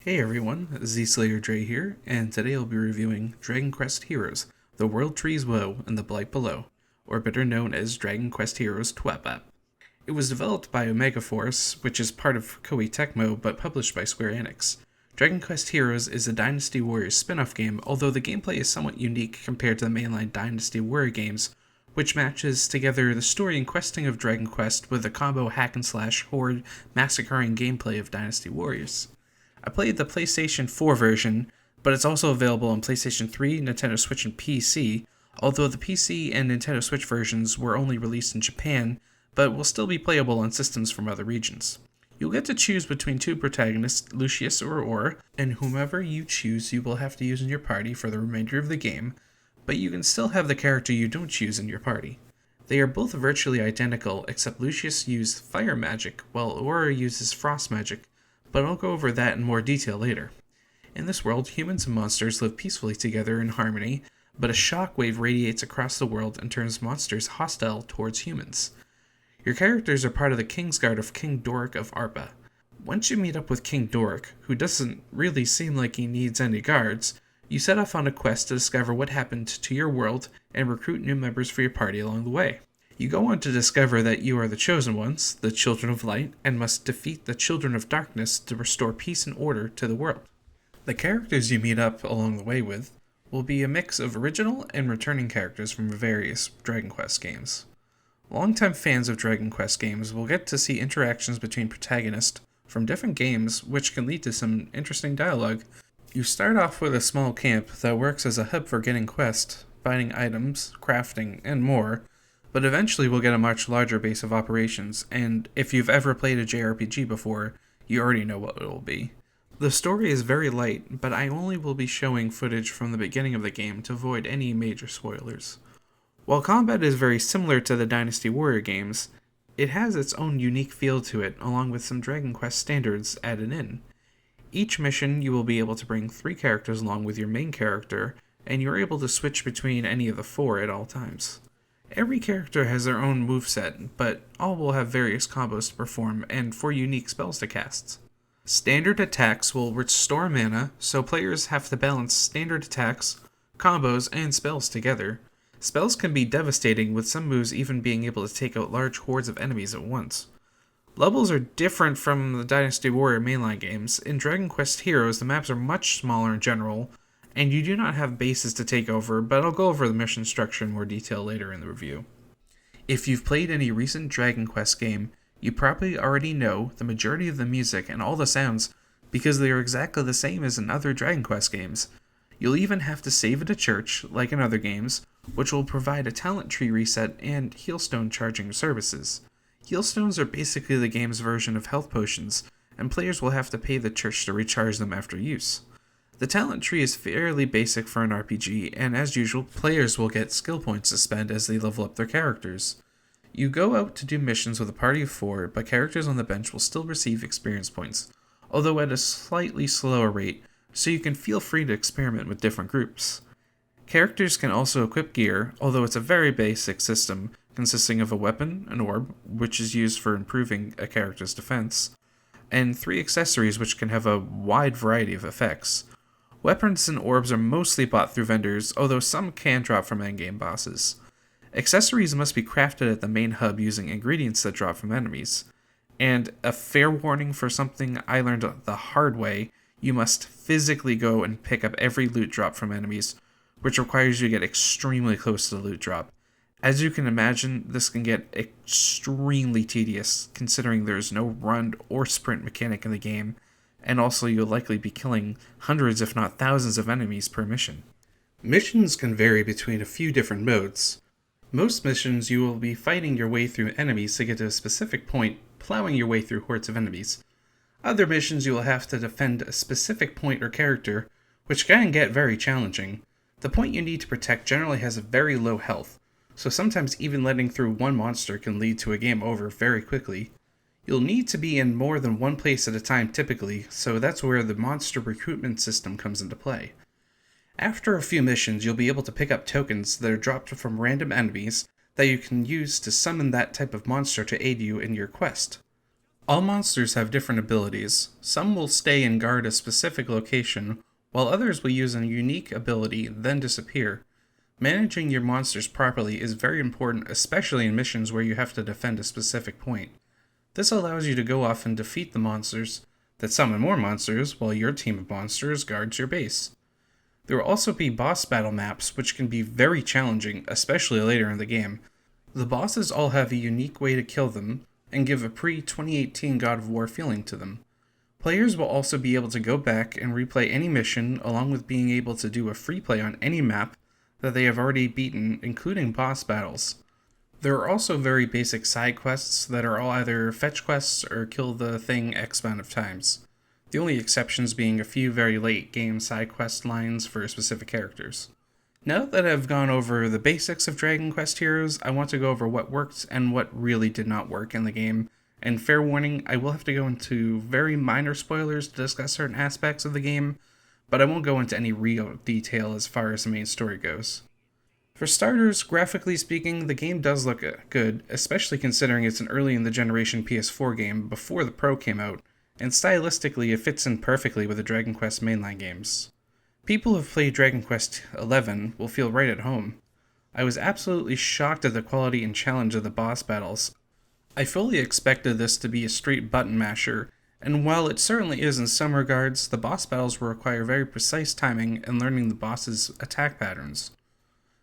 Hey everyone, Z-Slayer Dre here, and today I'll be reviewing Dragon Quest Heroes, The World Trees Woe and the Blight Below, or better known as Dragon Quest Heroes TWAP. It was developed by Omega Force, which is part of Koei Tecmo but published by Square Enix. Dragon Quest Heroes is a Dynasty Warriors spin-off game, although the gameplay is somewhat unique compared to the mainline Dynasty Warrior games, which matches together the story and questing of Dragon Quest with the combo hack-and-slash horde massacring gameplay of Dynasty Warriors. I played the PlayStation 4 version, but it's also available on PlayStation 3, Nintendo Switch, and PC, although the PC and Nintendo Switch versions were only released in Japan, but will still be playable on systems from other regions. You'll get to choose between two protagonists, Lucius or Aura, and whomever you choose you will have to use in your party for the remainder of the game, but you can still have the character you don't choose in your party. They are both virtually identical, except Lucius uses fire magic, while Aura uses frost magic, but I'll go over that in more detail later. In this world, humans and monsters live peacefully together in harmony, but a shockwave radiates across the world and turns monsters hostile towards humans. Your characters are part of the Kingsguard of King Doric of Arpa. Once you meet up with King Doric, who doesn't really seem like he needs any guards, you set off on a quest to discover what happened to your world and recruit new members for your party along the way. You go on to discover that you are the Chosen Ones, the Children of Light, and must defeat the Children of Darkness to restore peace and order to the world. The characters you meet up along the way with will be a mix of original and returning characters from various Dragon Quest games. Longtime fans of Dragon Quest games will get to see interactions between protagonists from different games, which can lead to some interesting dialogue. You start off with a small camp that works as a hub for getting quests, finding items, crafting, and more, but eventually we'll get a much larger base of operations, and if you've ever played a JRPG before, you already know what it will be. The story is very light, but I only will be showing footage from the beginning of the game to avoid any major spoilers. While combat is very similar to the Dynasty Warrior games, it has its own unique feel to it, along with some Dragon Quest standards added in. Each mission you will be able to bring 3 characters along with your main character, and you're able to switch between any of the 4 at all times. Every character has their own moveset, but all will have various combos to perform and 4 unique spells to cast. Standard attacks will restore mana, so players have to balance standard attacks, combos, and spells together. Spells can be devastating, with some moves even being able to take out large hordes of enemies at once. Levels are different from the Dynasty Warrior mainline games. In Dragon Quest Heroes, the maps are much smaller in general, and you do not have bases to take over, but I'll go over the mission structure in more detail later in the review. If you've played any recent Dragon Quest game, you probably already know the majority of the music and all the sounds because they are exactly the same as in other Dragon Quest games. You'll even have to save at a church, like in other games, which will provide a talent tree reset and healstone charging services. Healstones are basically the game's version of health potions, and players will have to pay the church to recharge them after use. The talent tree is fairly basic for an RPG, and as usual, players will get skill points to spend as they level up their characters. You go out to do missions with a party of 4, but characters on the bench will still receive experience points, although at a slightly slower rate, so you can feel free to experiment with different groups. Characters can also equip gear, although it's a very basic system, consisting of a weapon, an orb, which is used for improving a character's defense, and 3 accessories which can have a wide variety of effects. Weapons and orbs are mostly bought through vendors, although some can drop from endgame bosses. Accessories must be crafted at the main hub using ingredients that drop from enemies. And a fair warning for something I learned the hard way, you must physically go and pick up every loot drop from enemies, which requires you to get extremely close to the loot drop. As you can imagine, this can get extremely tedious, considering there's no run or sprint mechanic in the game, and also you'll likely be killing hundreds if not thousands of enemies per mission. Missions can vary between a few different modes. Most missions you will be fighting your way through enemies to get to a specific point, plowing your way through hordes of enemies. Other missions you will have to defend a specific point or character, which can get very challenging. The point you need to protect generally has a very low health, so sometimes even letting through one monster can lead to a game over very quickly. You'll need to be in more than one place at a time typically, so that's where the monster recruitment system comes into play. After a few missions, you'll be able to pick up tokens that are dropped from random enemies that you can use to summon that type of monster to aid you in your quest. All monsters have different abilities. Some will stay and guard a specific location, while others will use a unique ability, then disappear. Managing your monsters properly is very important, especially in missions where you have to defend a specific point. This allows you to go off and defeat the monsters that summon more monsters, while your team of monsters guards your base. There will also be boss battle maps, which can be very challenging, especially later in the game. The bosses all have a unique way to kill them, and give a pre-2018 God of War feeling to them. Players will also be able to go back and replay any mission, along with being able to do a free play on any map that they have already beaten, including boss battles. There are also very basic side quests that are all either fetch quests or kill the thing X amount of times. The only exceptions being a few very late game side quest lines for specific characters. Now that I've gone over the basics of Dragon Quest Heroes, I want to go over what worked and what really did not work in the game. And fair warning, I will have to go into very minor spoilers to discuss certain aspects of the game, but I won't go into any real detail as far as the main story goes. For starters, graphically speaking, the game does look good, especially considering it's an early in the generation PS4 game before the Pro came out, and stylistically it fits in perfectly with the Dragon Quest mainline games. People who have played Dragon Quest XI will feel right at home. I was absolutely shocked at the quality and challenge of the boss battles. I fully expected this to be a straight button masher, and while it certainly is in some regards, the boss battles will require very precise timing and learning the boss's attack patterns.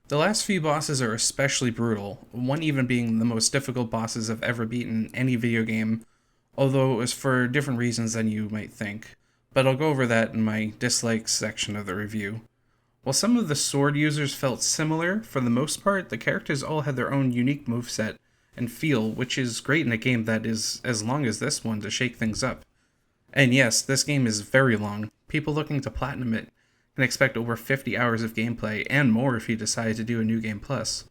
The last few bosses are especially brutal, one even being the most difficult bosses I've ever beaten in any video game, although it was for different reasons than you might think, but I'll go over that in my dislikes section of the review. While some of the sword users felt similar, for the most part, the characters all had their own unique moveset and feel, which is great in a game that is as long as this one to shake things up. And yes, this game is very long. People looking to platinum it can expect over 50 hours of gameplay, and more if you decide to do a New Game Plus.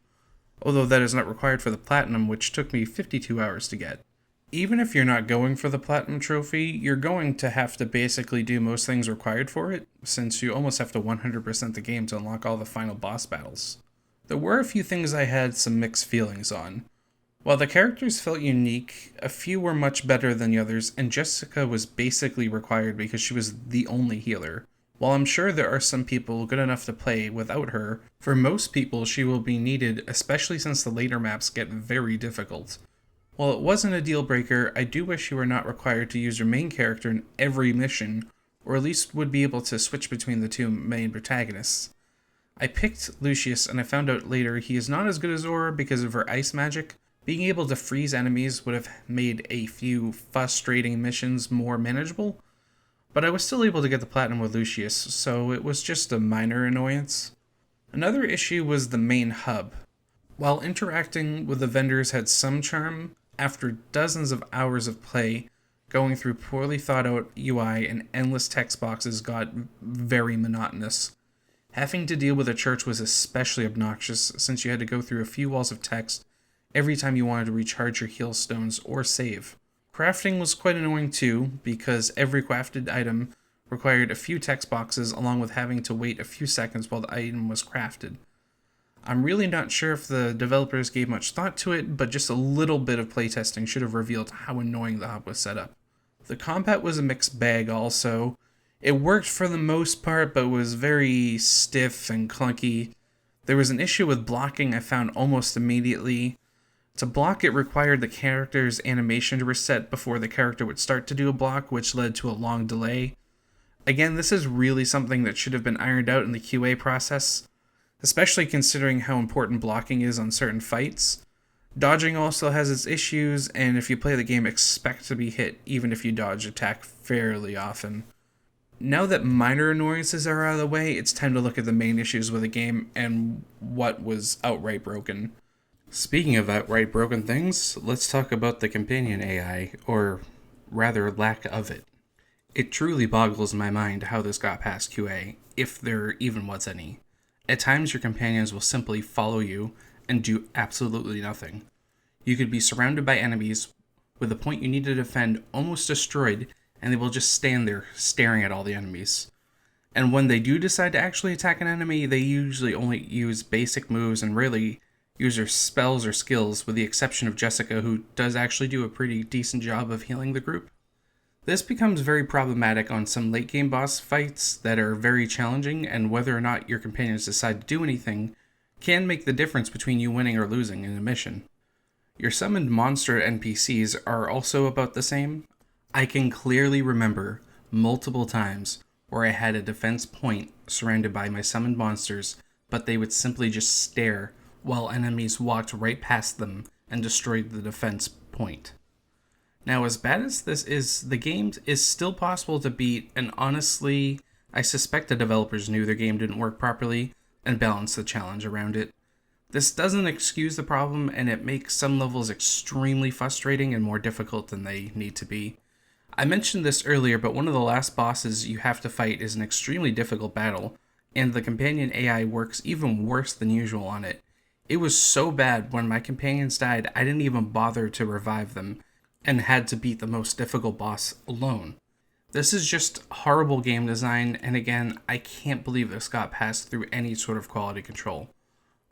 Although that is not required for the platinum, which took me 52 hours to get. Even if you're not going for the platinum trophy, you're going to have to basically do most things required for it, since you almost have to 100% the game to unlock all the final boss battles. There were a few things I had some mixed feelings on. While the characters felt unique, a few were much better than the others, and Jessica was basically required because she was the only healer. While I'm sure there are some people good enough to play without her, for most people she will be needed, especially since the later maps get very difficult. While it wasn't a deal breaker, I do wish you were not required to use your main character in every mission, or at least would be able to switch between the two main protagonists. I picked Lucius, and I found out later he is not as good as Aura because of her ice magic. Being able to freeze enemies would have made a few frustrating missions more manageable, but I was still able to get the platinum with Lucius, so it was just a minor annoyance. Another issue was the main hub. While interacting with the vendors had some charm, after dozens of hours of play, going through poorly thought out UI and endless text boxes got very monotonous. Having to deal with a church was especially obnoxious, since you had to go through a few walls of text every time you wanted to recharge your heal stones or save. Crafting was quite annoying too, because every crafted item required a few text boxes along with having to wait a few seconds while the item was crafted. I'm really not sure if the developers gave much thought to it, but just a little bit of playtesting should have revealed how annoying the hub was set up. The combat was a mixed bag also. It worked for the most part, but was very stiff and clunky. There was an issue with blocking I found almost immediately. To block, it required the character's animation to reset before the character would start to do a block, which led to a long delay. Again, this is really something that should have been ironed out in the QA process, especially considering how important blocking is on certain fights. Dodging also has its issues, and if you play the game, expect to be hit even if you dodge attack fairly often. Now that minor annoyances are out of the way, it's time to look at the main issues with the game and what was outright broken. Speaking of outright broken things, let's talk about the companion AI, or rather lack of it. It truly boggles my mind how this got past QA, if there even was any. At times your companions will simply follow you and do absolutely nothing. You could be surrounded by enemies with the point you need to defend almost destroyed, and they will just stand there staring at all the enemies. And when they do decide to actually attack an enemy, they usually only use basic moves and rarely user spells or skills, with the exception of Jessica, who does actually do a pretty decent job of healing the group. This becomes very problematic on some late game boss fights that are very challenging, and whether or not your companions decide to do anything can make the difference between you winning or losing in a mission. Your summoned monster NPCs are also about the same. I can clearly remember multiple times where I had a defense point surrounded by my summoned monsters, but they would simply just stare while enemies walked right past them and destroyed the defense point. Now, as bad as this is, the game is still possible to beat, and honestly, I suspect the developers knew their game didn't work properly and balanced the challenge around it. This doesn't excuse the problem, and it makes some levels extremely frustrating and more difficult than they need to be. I mentioned this earlier, but one of the last bosses you have to fight is an extremely difficult battle, and the companion AI works even worse than usual on it. It was so bad when my companions died, I didn't even bother to revive them, and had to beat the most difficult boss alone. This is just horrible game design, and again, I can't believe this got passed through any sort of quality control.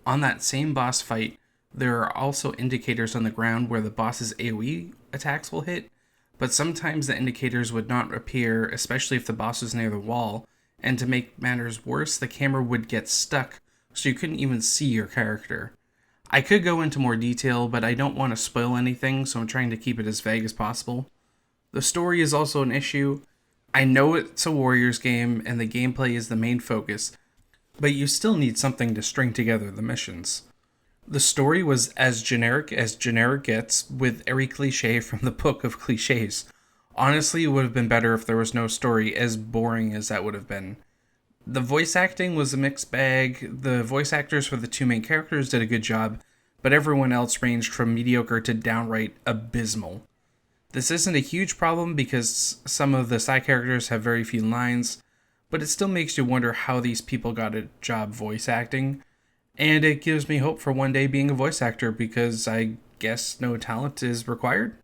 On that same boss fight, there are also indicators on the ground where the boss's AoE attacks will hit, but sometimes the indicators would not appear, especially if the boss was near the wall, and to make matters worse, the camera would get stuck, so you couldn't even see your character. I could go into more detail, but I don't want to spoil anything, so I'm trying to keep it as vague as possible. The story is also an issue. I know it's a Warriors game, and the gameplay is the main focus, but you still need something to string together the missions. The story was as generic gets, with every cliche from the book of cliches. Honestly, it would have been better if there was no story, as boring as that would have been. The voice acting was a mixed bag. The voice actors for the two main characters did a good job, but everyone else ranged from mediocre to downright abysmal. This isn't a huge problem because some of the side characters have very few lines, but it still makes you wonder how these people got a job voice acting, and it gives me hope for one day being a voice actor because I guess no talent is required.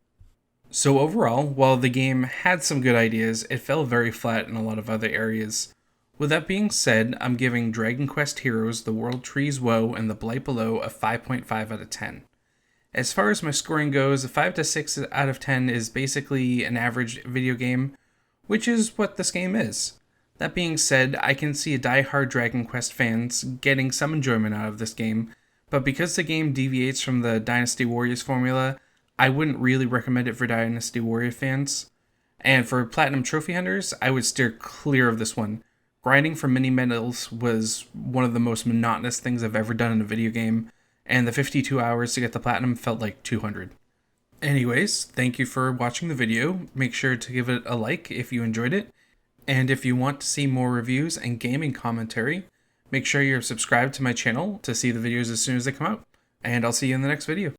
So overall, while the game had some good ideas, it fell very flat in a lot of other areas. With that being said, I'm giving Dragon Quest Heroes, The World Trees Woe, and The Blight Below a 5.5 out of 10. As far as my scoring goes, a 5 to 6 out of 10 is basically an average video game, which is what this game is. That being said, I can see die-hard Dragon Quest fans getting some enjoyment out of this game, but because the game deviates from the Dynasty Warriors formula, I wouldn't really recommend it for Dynasty Warrior fans. And for Platinum Trophy Hunters, I would steer clear of this one. Grinding for mini medals was one of the most monotonous things I've ever done in a video game, and the 52 hours to get the platinum felt like 200. Anyways, thank you for watching the video. Make sure to give it a like if you enjoyed it, and if you want to see more reviews and gaming commentary, make sure you're subscribed to my channel to see the videos as soon as they come out, and I'll see you in the next video.